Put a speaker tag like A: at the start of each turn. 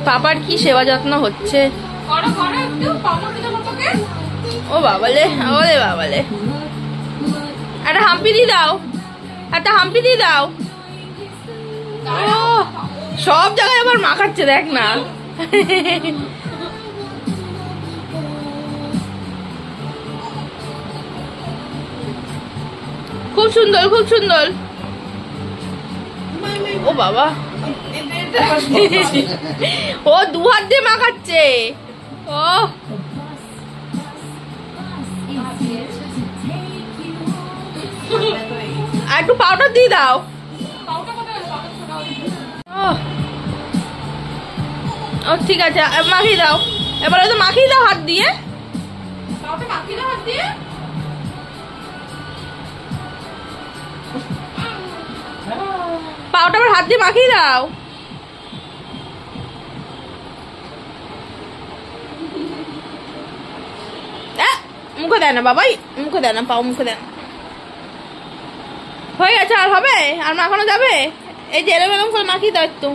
A: পাপার কি সেবা যত্ন হচ্ছে। ও বাবালে, ওরে বাবালে, একটা হাম্পি দিয়ে দাও, একটা হাম্পি দিয়ে দাও। ও সব জায়গায় আবার মাখাচ্ছে, দেখ না। খুব সুন্দর, খুব সুন্দর। ও বাবা, ও দু হাত দিয়ে মাখাচ্ছে। ও আর একটু পাউডার দিয়ে দাও। ও ঠিক আছে, মাখিয়ে দাও। এবারে তো মাখিয়ে দাও হাত দিয়ে, পাউডার আবার হাত দিয়ে মাখিয়ে দাও। মুখে দেয় না বাবাই, মুখে দেয় না, পাও মুখে দেয় না। হয়ে গেছে, আর হবে? আর মাখানো যাবে? এই যে এরম এরম করে মাখিয়ে দাও একটু।